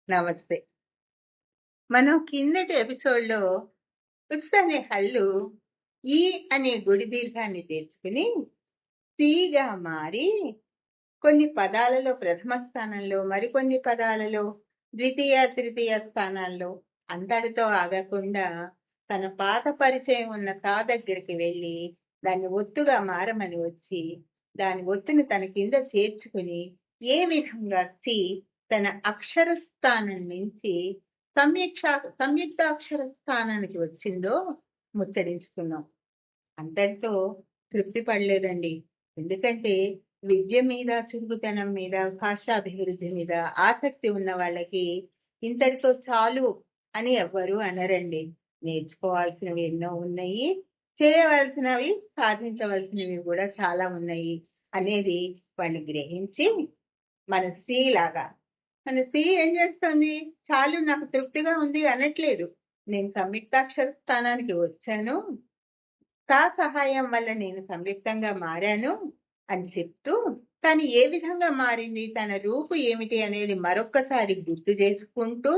నమస్తే. మనం కిందటి ఎపిసోడ్‌లో 'ఉస్' అనే హల్లు 'ఈ' అనే గుడి దీర్ఘాన్ని తెచ్చుకుని 'సి'గా మారి కొన్ని పదాలలో ప్రథమ స్థానంలో, మరికొన్ని పదాలలో ద్వితీయ, తృతీయ స్థానాల్లో అంతటితో ఆగకుండా తన పాత పరిచయం ఉన్న 'తా' దగ్గరికి వెళ్ళి దాన్ని ఒత్తుగా మారమని వచ్చి, దాని ఒత్తుని తన కింద చేర్చుకుని ఏ విధంగా 'సి' తన అక్షర స్థానం నుంచి సంయుక్తాక్షర స్థానానికి వచ్చిందో ముచ్చరించుకున్నాం. అంతటితో తృప్తి పడలేదండి. ఎందుకంటే విద్య మీద, చురుకుతనం మీద, భాషాభివృద్ధి మీద ఆసక్తి ఉన్న వాళ్ళకి ఇంతటితో చాలు అని ఎవ్వరూ అనరండి. నేర్చుకోవాల్సినవి ఎన్నో ఉన్నాయి, చేయవలసినవి, సాధించవలసినవి కూడా చాలా ఉన్నాయి అనేది వాళ్ళు గ్రహించి మన 'సి' లాగా మన 'సి' ఏం చేస్తుంది? చాలు నాకు తృప్తిగా ఉంది అనట్లేదు. నేను సంయుక్తాక్షర స్థానానికి వచ్చాను, 'తా' సహాయం వల్ల నేను సంయుక్తంగా మారాను అని చెప్తూ తను ఏ విధంగా మారింది, తన రూపు ఏమిటి అనేది మరొక్కసారి గుర్తు చేసుకుంటూ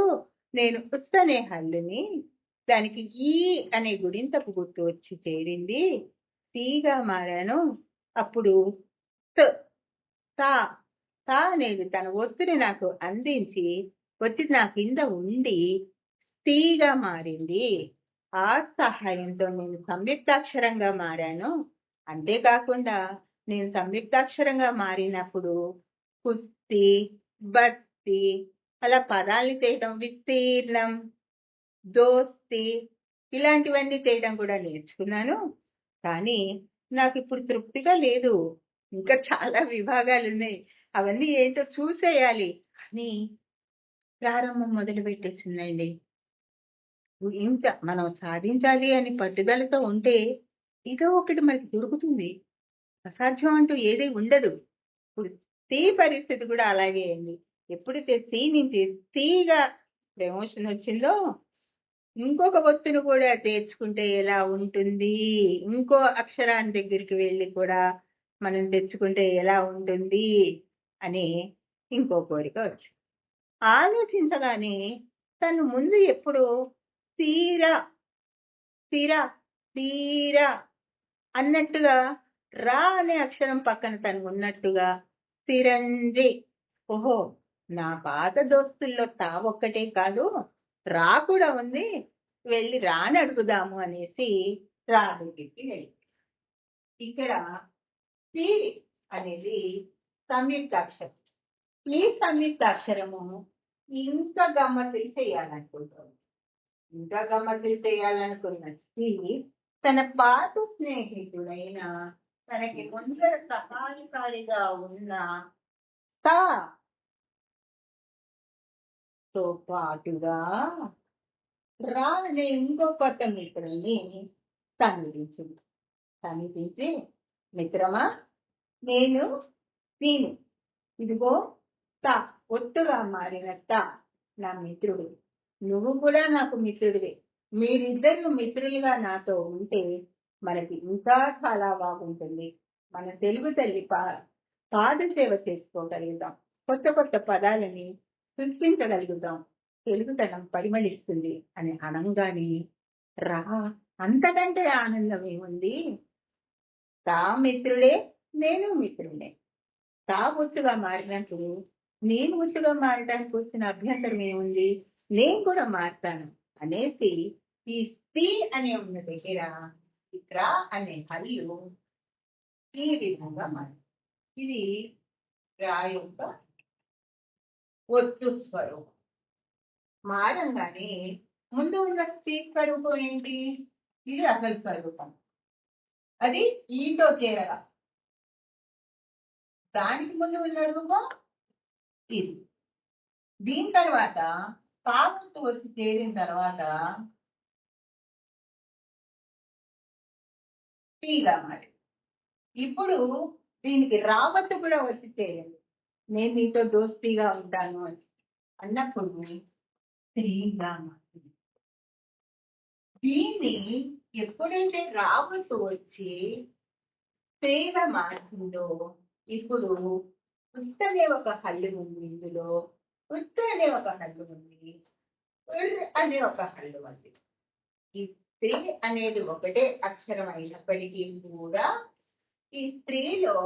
నేను 'ఉస్' అనే హల్లుని దానికి 'ఈ' అనే గుడింతపు గుర్తు వచ్చి చేరింది, 'సి'గా మారాను. అప్పుడు 'త' 'తా' అనేది తన ఒత్తిడి నాకు అందించి వచ్చి నా కింద ఉండి 'సి'గా మారింది. ఆ సహాయంతో నేను సంయుక్తాక్షరంగా మారాను. అంతేకాకుండా నేను సంయుక్తాక్షరంగా మారినప్పుడు కుస్తీ, బస్తీ అలా పదాల్ని చేయడం, విస్తీర్ణం, దోస్తి ఇలాంటివన్నీ చేయడం కూడా నేర్చుకున్నాను. కానీ నాకు ఇప్పుడు తృప్తిగా లేదు. ఇంకా చాలా విభాగాలున్నాయి. అవన్నీ ఏంటో చూసేయాలి అని ప్రారంభం మొదలుపెట్టేసిందండి. ఇంత మనం సాధించాలి అని పట్టుదలతో ఉంటే ఏదో ఒకటి మనకి దొరుకుతుంది. అసాధ్యం అంటూ ఏది ఉండదు. ఇప్పుడు 'సి' పరిస్థితి కూడా అలాగే అయింది. ఎప్పుడైతే 'సి' నుంచి 'సి'గా ప్రమోషన్ వచ్చిందో ఇంకొక ఒత్తును కూడా తెచ్చుకుంటే ఎలా ఉంటుంది, ఇంకో అక్షరాన్ని దగ్గరికి వెళ్ళి కూడా మనం తెచ్చుకుంటే ఎలా ఉంటుంది అని ఇంకో కోరిక వచ్చింది. ఆలోచించగానే తను ముందు ఎప్పుడు తీరా తీరా తీరా అన్నట్టుగా రా అనే అక్షరం పక్కన తను ఉన్నట్టుగా తిరంజి, ఓహో నా పాత దోస్తుల్లో తా ఒక్కటే కాదు రా కూడా ఉంది, వెళ్ళి రాని అడుగుదాము అనేసి రా దగ్గరికి వెళ్ళి ఇక్కడ సి అనేది సంయుక్తాక్షరం. ఈ సంయుక్తాక్షరము ఇంకా గమ్మతులు చేయాలనుకుంటుంది. ఇంకా గమ్మతులు చేయాలనుకున్న సి తన పాత స్నేహితుడైన తనకి ముందర సహాయకారిగా ఉన్న తో పాటుగా రా అనే ఇంకో కొత్త మిత్రుల్ని సమీపించి మిత్రమా నేను సీను, ఇదిగో తా ఒత్తుగా మారిన తా నా మిత్రుడు, నువ్వు కూడా నాకు మిత్రుడివే. మీరిద్దరు మిత్రులుగా నాతో ఉంటే మనకి ఇంకా చాలా బాగుంటుంది. మన తెలుగు తల్లి పాద సేవ చేసుకోగలుగుతాం, కొత్త కొత్త పదాలని సృష్టించగలుగుతాం, తెలుగుతనం పరిమళిస్తుంది అని అనంగానే రా అంతకంటే ఆనందం ఏముంది? తా మిత్రుడే, నేను మిత్రుడే. తా ఒత్తుగా మారినప్పుడు నేను ఒత్తుగా మారడానికి వచ్చిన అభ్యంతరం ఏముంది? నేను కూడా మారుతాను అనేసి ఈ 'సి' అనే ఉన్న దగ్గర రా అనే హల్లు ఈ విధంగా మారింది. ఇది రా యొక్క ఒత్తు స్వరూపం. మారంగానే ముందు ఉన్న 'సి' స్వరూపం ఏంటి? ఇది అసలు స్వరూపం. అది ఈతో చేరగా. దానికి ముందు ఉన్న రూపం ఇది. దీని తర్వాత పావంతు వచ్చి చేరిన తర్వాత టీగా మరి. ఇప్పుడు దీనికి రావత్తు కూడా వచ్చి చేరింది. నేను నీతో దోస్తిగా ఉంటాను అని అన్నప్పుడు స్త్రీగా మారింది. దీన్ని ఎప్పుడైతే రావత్తు వచ్చి స్త్రీగా మారిందో ఇప్పుడు 'ఉస్' అనే ఒక హల్లు ఉంది ఇందులో. ఉత్ అనే ఒక హల్లు ఉంది, ఉర్ అనే ఒక హల్లు ఉంది. ఈ స్త్రీ అనేది ఒకటే అక్షరం అయినప్పటికీ కూడా ఈ స్త్రీలో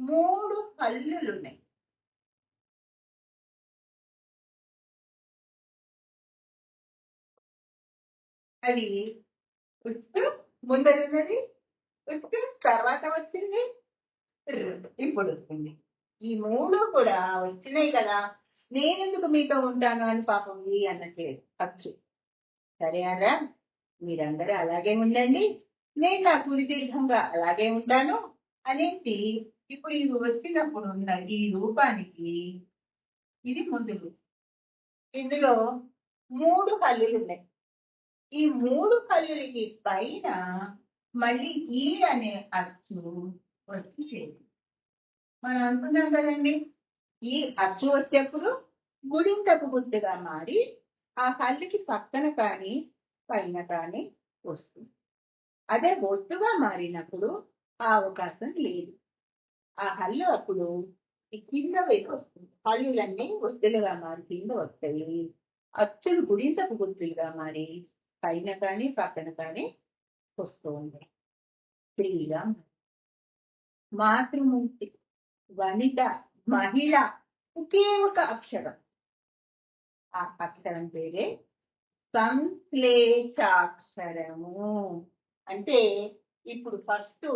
3 హల్లులున్నాయి. అవి ఉత్తు ముందరున్నది, ఉత్తు తర్వాత వచ్చింది, ఇప్పుడు వస్తుంది. ఈ 3 కూడా వచ్చినాయి కదా, నేనెందుకు మీతో ఉంటాను అని పాపం ఈ అనట్లేదు అచ్చు. సరే అరా, మీరందరూ అలాగే ఉండండి, నేను నా గురి దీర్ఘంగా అలాగే ఉంటాను అనేసి ఇప్పుడు ఇవి వచ్చినప్పుడు ఉన్న ఈ రూపానికి ఇది ముందు. ఇందులో 3 హల్లులు ఉన్నాయి. ఈ 3 హల్లులకి పైన మళ్ళీ ఈ అనే అచ్చు వచ్చి చేసింది. మనం అనుకున్నాం కదండి, ఈ అచ్చు వచ్చేప్పుడు గుడింతపు గుర్తుగా మారి ఆ హల్లుకి పక్కన కానీ పైన కానీ వస్తుంది. అదే ఒత్తుగా మారినప్పుడు ఆ అవకాశం లేదు. ఆ హల్లు అప్పుడు కింద వైపు వస్తుంది. హల్లులన్నీ ఒత్తులుగా మారి కింద వస్తాయి. అచ్చులు గుడింతపు గుర్తులుగా మారి పైన కానీ పక్కన కానీ వస్తూ ఉంటాయి. స్త్రీగా మాతృమూర్తి, వనిత, మహిళ ఒకే ఒక అక్షరం. ఆ అక్షరం పేరే సంశ్లేషాక్షరము. అంటే ఇప్పుడు ఫస్ట్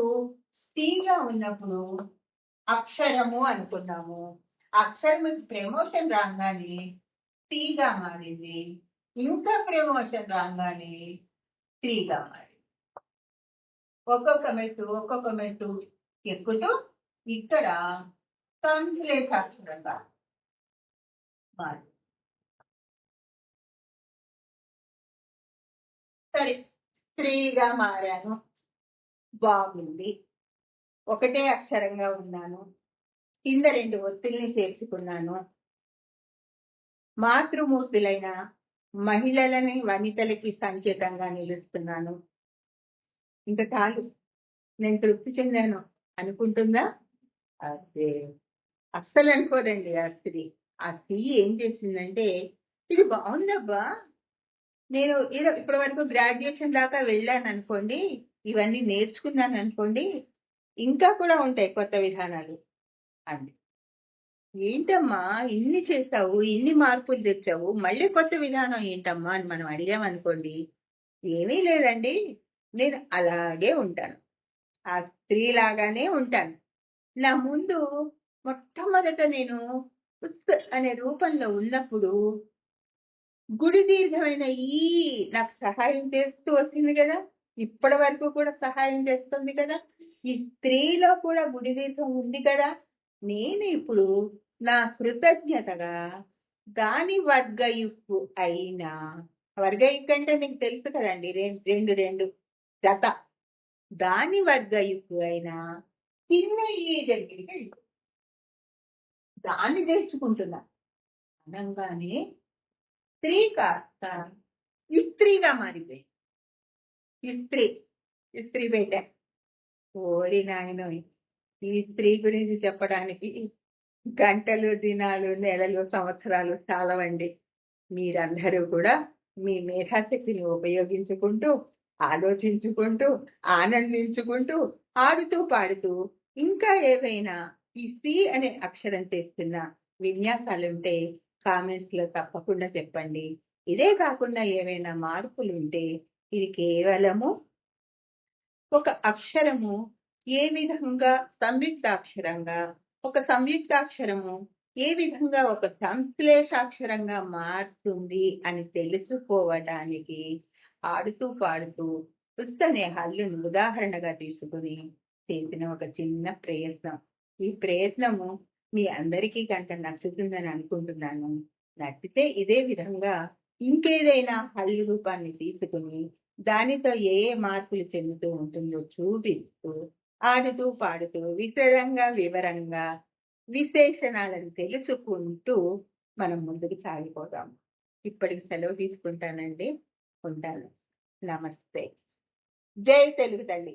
టీగా ఉన్నప్పుడు అక్షరము అనుకున్నాము. అక్షరం ప్రమోషన్ రాగానే టీగా మారింది, ఇంకా ప్రమోషన్ రాగానే త్రీగా మారింది. ఒక్కొక్క మెట్టు ఎక్కుతూ ఇక్కడ సంశ్లేషాక్షరంగా మారింది. సరే, స్త్రీగా మారాను, బాగుంది, ఒకటే అక్షరంగా ఉన్నాను, కింద 2 ఒత్తుల్ని చేర్చుకున్నాను, మాతృమూర్తులైన మహిళలని వనితలకి సంకేతంగా నిలుస్తున్నాను, ఇంకా చాలు, నేను తృప్తి చెందాను అనుకుంటుందా? అదే అస్సలు అనుకోదండి. ఆ స్త్రీ ఏం చేసిందంటే, ఇది బాగుందబ్బా, నేను ఏదో ఇప్పటి వరకు గ్రాడ్యుయేషన్ దాకా వెళ్ళాను అనుకోండి, ఇవన్నీ నేర్చుకున్నాను అనుకోండి, ఇంకా కూడా ఉంటాయి కొత్త విధానాలు అంది. ఏంటమ్మా ఇన్ని చేసావు, ఇన్ని మార్పులు తెచ్చావు, మళ్ళీ కొత్త విధానం ఏంటమ్మా అని మనం అడిగామనుకోండి, ఏమీ లేదండి, నేను అలాగే ఉంటాను, ఆ స్త్రీ లాగానే ఉంటాను. నా ముందు మొట్టమొదట నేను ఉత్ అనే రూపంలో ఉన్నప్పుడు గుడి దీర్ఘమైన ఈ నాకు సహాయం చేస్తూ వచ్చింది కదా, ఇప్పటి వరకు కూడా సహాయం చేస్తుంది కదా, ఈ స్త్రీలో కూడా గుడి దీర్ఘం ఉంది కదా, నేను ఇప్పుడు నా కృతజ్ఞతగా దాని వర్గయుక్కు అయిన, వర్గయుక్కు అంటే మీకు తెలుసు కదండి, రెండు జత, దాని వర్గయుక్కు అయిన చిన్న ఈ దగ్గరికి దాన్ని తెచ్చుకుంటున్నా అనగానే స్త్రీ కాస్త ఇస్త్రీగా మారిపోయింది. ఇస్త్రీ పెట్టా. ఓరి నాయన, ఈ స్త్రీ గురించి చెప్పడానికి గంటలు, దినాలు, నెలలు, సంవత్సరాలు చాలవండి. మీరందరూ కూడా మీ మేధాశక్తిని ఉపయోగించుకుంటూ, ఆలోచించుకుంటూ, ఆనందించుకుంటూ, ఆడుతూ పాడుతూ ఇంకా ఏవైనా ఈ సి అనే అక్షరం చేస్తున్న విన్యాసాలుంటే కామెంట్స్ లో తప్పకుండా చెప్పండి. ఇదే కాకుండా ఏవైనా మార్పులు ఉంటే ఇది కేవలము ఒక అక్షరము ఏ విధంగా సంయుక్తాక్షరంగా, ఒక సంయుక్తాక్షరము ఏ విధంగా ఒక సంశ్లేషాక్షరంగా మారుతుంది అని తెలుసుకోవడానికి ఆడుతూ పాడుతూ ఉత్తనే హల్లును ఉదాహరణగా తీసుకుని చేసిన ఒక చిన్న ప్రయత్నం. ఈ ప్రయత్నము మీ అందరికీ కనుక నచ్చుతుందని అనుకుంటున్నాను. నచ్చితే ఇదే విధంగా ఇంకేదైనా హల్లు రూపాన్ని తీసుకుని దానితో ఏ మార్పులు చెందుతూ ఉంటుందో చూపిస్తూ ఆడుతూ పాడుతూ వివరంగా విశేషణాలను తెలుసుకుంటూ మనం ముందుకు సాగిపోదాం. ఇప్పటికి సెలవు తీసుకుంటానండి. ఉంటాను. నమస్తే. జై తెలుగు తల్లి.